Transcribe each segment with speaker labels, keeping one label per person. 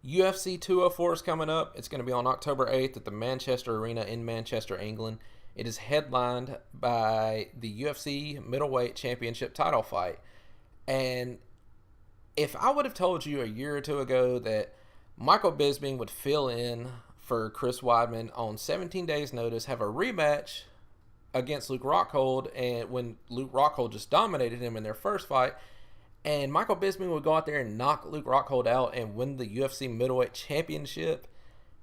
Speaker 1: UFC 204 is coming up. It's going to be on October 8th at the Manchester Arena in Manchester, England. It is headlined by the UFC Middleweight Championship title fight. And if I would have told you a year or two ago that Michael Bisping would fill in for Chris Weidman on 17 days' notice, have a rematch against Luke Rockhold, and when Luke Rockhold just dominated him in their first fight, and Michael Bisping would go out there and knock Luke Rockhold out and win the UFC Middleweight Championship,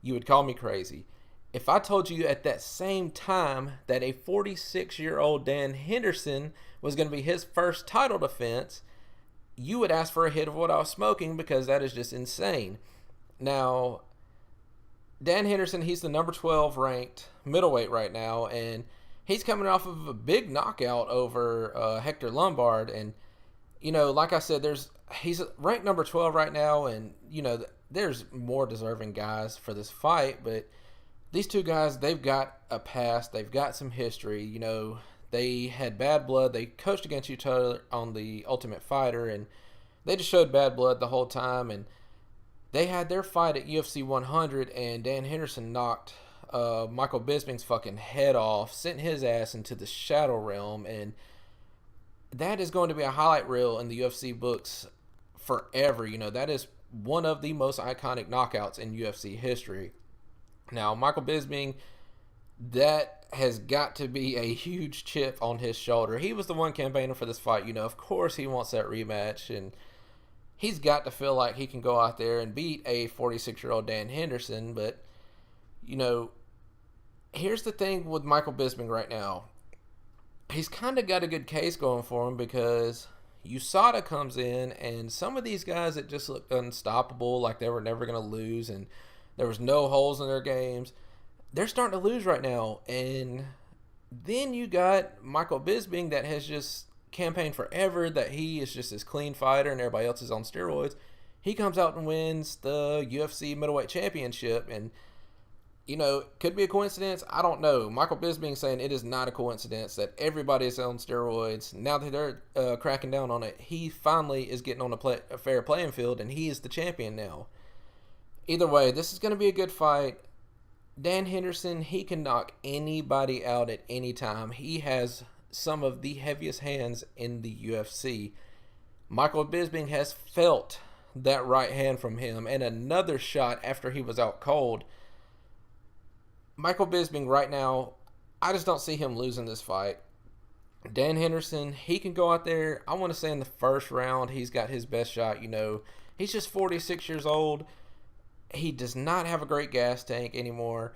Speaker 1: you would call me crazy. If I told you at that same time that a 46-year-old Dan Henderson was going to be his first title defense, you would ask for a hit of what I was smoking, because that is just insane. Now, Dan Henderson, he's the number 12 ranked middleweight right now, and he's coming off of a big knockout over Hector Lombard. And, you know, like I said, he's ranked number 12 right now, and, you know, there's more deserving guys for this fight, but these two guys, they've got a past, they've got some history. You know, they had bad blood, they coached against each other on the Ultimate Fighter, and they just showed bad blood the whole time. And they had their fight at UFC 100, and Dan Henderson knocked Michael Bisping's fucking head off, sent his ass into the shadow realm, and that is going to be a highlight reel in the UFC books forever. You know, that is one of the most iconic knockouts in UFC history. Now, Michael Bisping, that has got to be a huge chip on his shoulder. He was the one campaigning for this fight. You know, of course he wants that rematch, and he's got to feel like he can go out there and beat a 46-year-old Dan Henderson. But, you know, here's the thing with Michael Bisping right now. He's kind of got a good case going for him, because USADA comes in, and some of these guys that just looked unstoppable, like they were never going to lose, and there was no holes in their games, they're starting to lose right now. And then you got Michael Bisping that has just campaigned forever that he is just this clean fighter and everybody else is on steroids. He comes out and wins the UFC Middleweight Championship, and, you know, could be a coincidence. I don't know. Michael Bisping saying it is not a coincidence that everybody is on steroids. Now that they're cracking down on it, he finally is getting on a fair playing field, and he is the champion now. Either way, this is going to be a good fight. Dan Henderson, he can knock anybody out at any time. He has some of the heaviest hands in the UFC. Michael Bisping has felt that right hand from him, and another shot after he was out cold. Michael Bisping right now, I just don't see him losing this fight. Dan Henderson, he can go out there, I want to say in the first round, he's got his best shot. You know, he's just 46 years old. He does not have a great gas tank anymore.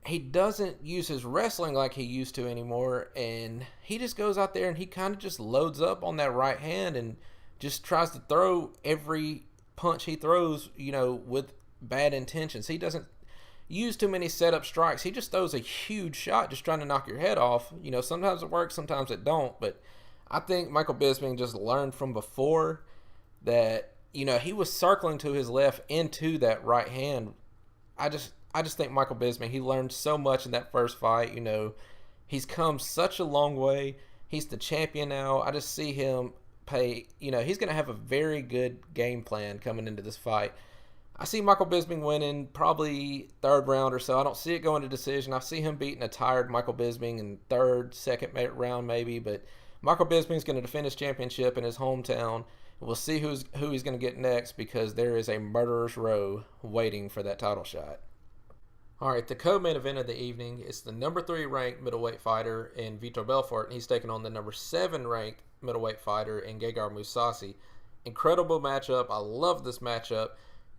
Speaker 1: He doesn't use his wrestling like he used to anymore, and he just goes out there and he kind of just loads up on that right hand and just tries to throw every punch he throws, you know, with bad intentions. He doesn't use too many setup strikes. He just throws a huge shot just trying to knock your head off. You know, sometimes it works, sometimes it don't, but I think Michael Bisping just learned from before that, you know, he was circling to his left into that right hand. I just think Michael Bisping, he learned so much in that first fight. You know, he's come such a long way. He's the champion now. I just see him you know, he's going to have a very good game plan coming into this fight. I see Michael Bisping winning probably third round or so. I don't see it going to decision. I see him beating a tired Michael Bisping in third, second round maybe, but Michael Bisping's going to defend his championship in his hometown. We'll see who he's going to get next, because there is a murderer's row waiting for that title shot. All right, the co-main event of the evening is the number 3 ranked middleweight fighter in Vitor Belfort, and he's taking on the number 7 ranked middleweight fighter in Gegard Mousasi. Incredible matchup. I love this matchup.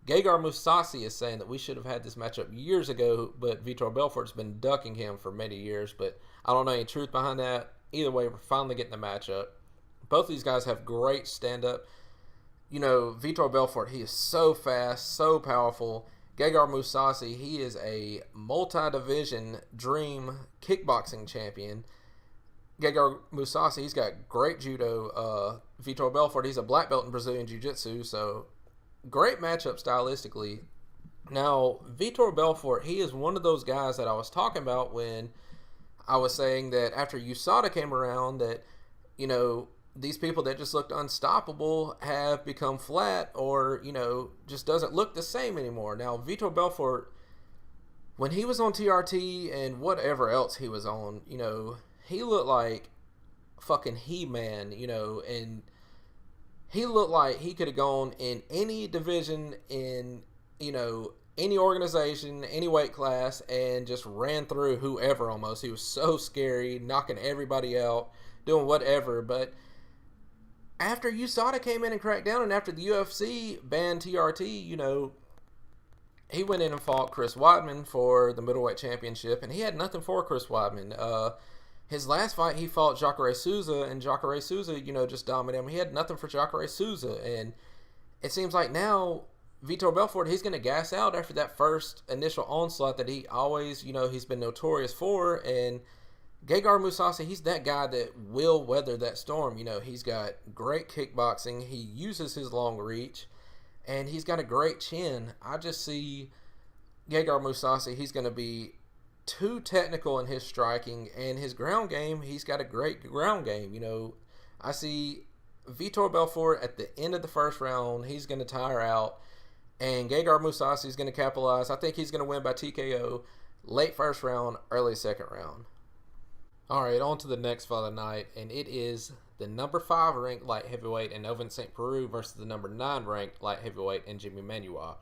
Speaker 1: Gegard Mousasi is saying that we should have had this matchup years ago, but Vitor Belfort's been ducking him for many years, but I don't know any truth behind that. Either way, we're finally getting the matchup. Both of these guys have great stand-up. You know, Vitor Belfort, he is so fast, so powerful. Gegard Mousasi, he is a multi-division dream kickboxing champion. Gegard Mousasi, he's got great judo. Vitor Belfort, he's a black belt in Brazilian Jiu-Jitsu, so great matchup stylistically. Now, Vitor Belfort, he is one of those guys that I was talking about when I was saying that after USADA came around that, you know, these people that just looked unstoppable have become flat, or, just doesn't look the same anymore. Now, Vitor Belfort, when he was on TRT and whatever else he was on, he looked like fucking He-Man, and he looked like he could have gone in any division in, any organization, any weight class, and just ran through whoever almost. He was so scary, knocking everybody out, doing whatever. But after USADA came in and cracked down, and after the UFC banned TRT, he went in and fought Chris Weidman for the middleweight championship, and he had nothing for Chris Weidman. His last fight, he fought Jacare Souza, and Jacare Souza, just dominated him. He had nothing for Jacare Souza, and it seems like now Vitor Belfort, he's going to gas out after that first initial onslaught that he always, he's been notorious for. And Gegard Mousasi, he's that guy that will weather that storm. He's got great kickboxing. He uses his long reach, and he's got a great chin. I just see Gegard Mousasi, he's going to be too technical in his striking, and his ground game, he's got a great ground game. I see Vitor Belfort at the end of the first round, he's going to tire out, and Gegard Mousasi is going to capitalize. I think he's going to win by TKO, late first round, early second round. All right, on to the next fight of the night, and it is the number 5 ranked light heavyweight in Ovince St. Preux versus the number 9 ranked light heavyweight in Jimi Manuwa.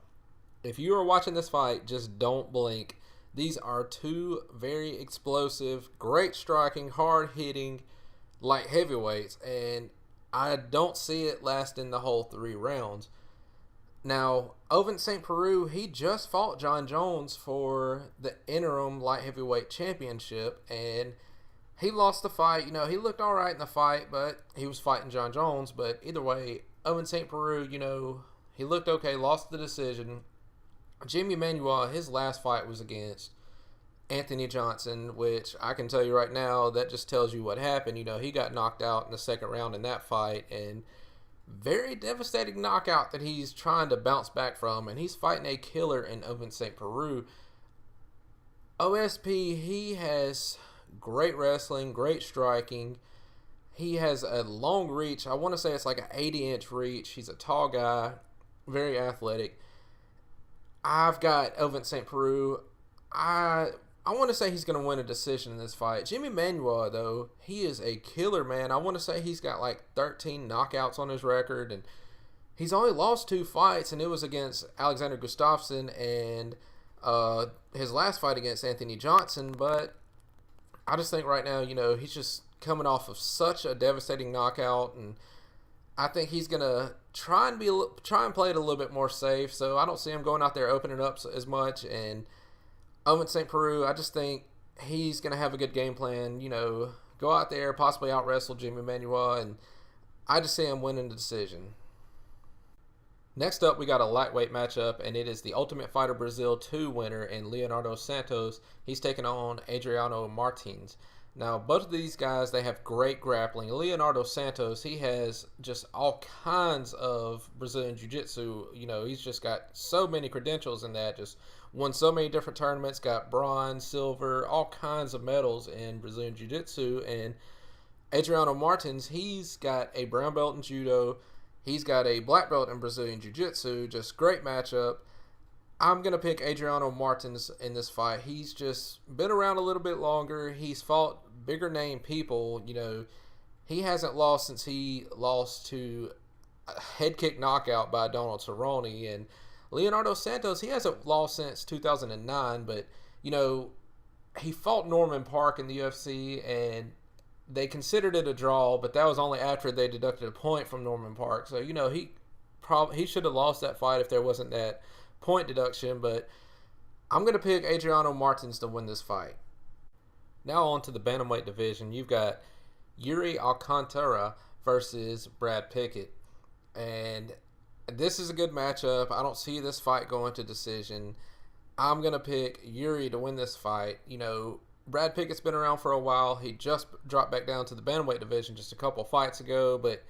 Speaker 1: If you are watching this fight, just don't blink. These are two very explosive, great striking, hard-hitting light heavyweights, and I don't see it lasting the whole 3 rounds. Now, Ovince St. Preux, he just fought John Jones for the interim light heavyweight championship, and he lost the fight. He looked all right in the fight, but he was fighting John Jones. But either way, Ovince St. Preux, he looked okay, lost the decision. Jimi Manuwa, his last fight was against Anthony Johnson, which I can tell you right now, that just tells you what happened. He got knocked out in the second round in that fight, and very devastating knockout that he's trying to bounce back from, and he's fighting a killer in Ovince St. Preux. OSP, he has great wrestling, great striking. He has a long reach. I want to say it's like an 80-inch reach. He's a tall guy, very athletic. I've got Ovince St. Preux. I want to say he's going to win a decision in this fight. Jimi Manuwa, though, he is a killer, man. I want to say he's got like 13 knockouts on his record, and he's only lost 2 fights, and it was against Alexander Gustafsson and his last fight against Anthony Johnson. But I just think right now, he's just coming off of such a devastating knockout, and I think he's gonna try and play it a little bit more safe. So I don't see him going out there opening up as much. And Ovince St. Preux, I just think he's gonna have a good game plan. Go out there, possibly out wrestle Jimi Manuwa, and I just see him winning the decision. Next up, we got a lightweight matchup, and it is the Ultimate Fighter Brazil 2 winner in Leonardo Santos. He's taking on Adriano Martins. Now, both of these guys, they have great grappling. Leonardo Santos, he has just all kinds of Brazilian Jiu-Jitsu. He's just got so many credentials in that, just won so many different tournaments, got bronze, silver, all kinds of medals in Brazilian Jiu-Jitsu. And Adriano Martins, he's got a brown belt in Judo. He's got a black belt in Brazilian Jiu-Jitsu. Just great matchup. I'm going to pick Adriano Martins in this fight. He's just been around a little bit longer. He's fought bigger name people. He hasn't lost since he lost to a head kick knockout by Donald Cerrone. And Leonardo Santos, he hasn't lost since 2009. But, he fought Norman Park in the UFC, and they considered it a draw, but that was only after they deducted a point from Norman Park. So, he should have lost that fight if there wasn't that point deduction. But I'm going to pick Adriano Martins to win this fight. Now on to the Bantamweight division. You've got Iuri Alcântara versus Brad Pickett. And this is a good matchup. I don't see this fight going to decision. I'm going to pick Iuri to win this fight. Brad Pickett's been around for a while. He just dropped back down to the Bantamweight division just a couple fights ago, but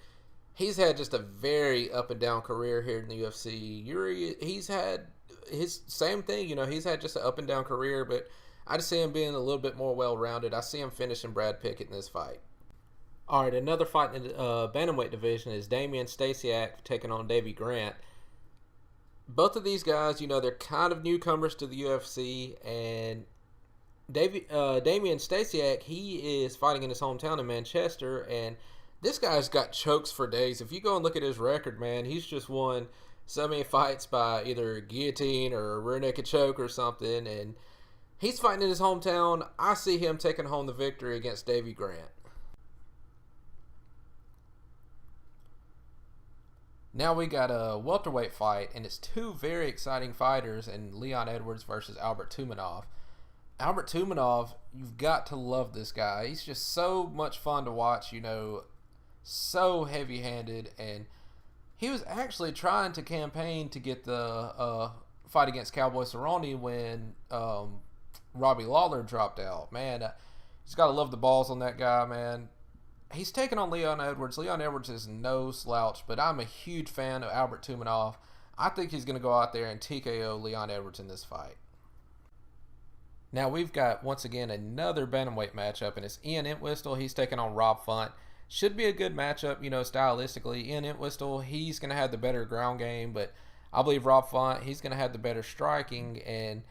Speaker 1: he's had just a very up and down career here in the UFC. Iuri, he's had his same thing. He's had just an up and down career, but I just see him being a little bit more well-rounded. I see him finishing Brad Pickett in this fight. All right, another fight in the Bantamweight division is Damian Stasiak taking on Davey Grant. Both of these guys, they're kind of newcomers to the UFC, and Damian Stasiak, he is fighting in his hometown in Manchester, and this guy's got chokes for days. If you go and look at his record, man, he's just won so many fights by either guillotine or a rear naked choke or something, and he's fighting in his hometown. I see him taking home the victory against Davey Grant. Now we got a welterweight fight, and it's two very exciting fighters in Leon Edwards versus Albert Tumenov. Albert Tumenov, you've got to love this guy. He's just so much fun to watch, so heavy-handed, and he was actually trying to campaign to get the fight against Cowboy Cerrone when Robbie Lawler dropped out. Man, he's got to love the balls on that guy, man. He's taking on Leon Edwards. Leon Edwards is no slouch, but I'm a huge fan of Albert Tumenov. I think he's going to go out there and TKO Leon Edwards in this fight. Now we've got, once again, another bantamweight matchup, and it's Ian Entwistle. He's taking on Rob Font. Should be a good matchup, stylistically. Ian Entwistle, he's going to have the better ground game, but I believe Rob Font, he's going to have the better striking, and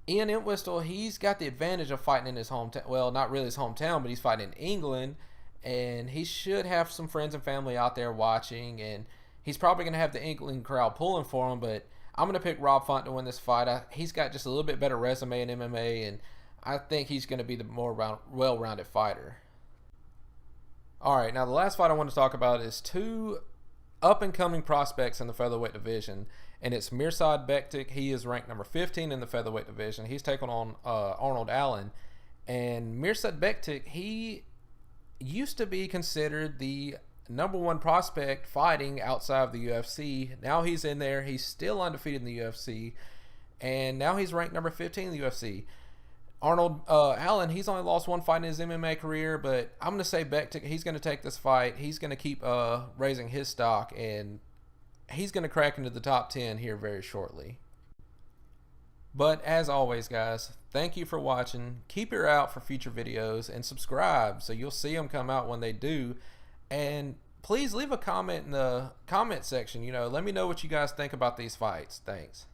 Speaker 1: Ian Entwistle, he's got the advantage of fighting in his hometown. Well, not really his hometown, but he's fighting in England, and he should have some friends and family out there watching, and he's probably going to have the England crowd pulling for him, but I'm going to pick Rob Font to win this fight. He's got just a little bit better resume in MMA, and I think he's going to be the more well-rounded fighter. All right, now the last fight I want to talk about is two up-and-coming prospects in the featherweight division, and it's Mirsad Bektic. He is ranked number 15 in the featherweight division. He's taking on Arnold Allen, and Mirsad Bektic, he used to be considered the number one prospect fighting outside of the UFC. Now he's in there. He's still undefeated in the UFC, and now he's ranked number 15 in the UFC. Arnold Allen, he's only lost one fight in his MMA career, but I'm going to say Bektic, he's going to take this fight. He's going to keep raising his stock, and he's going to crack into the top 10 here very shortly. But as always, guys, thank you for watching. Keep your eye out for future videos and subscribe so you'll see them come out when they do. And please leave a comment in the comment section. Let me know what you guys think about these fights. Thanks.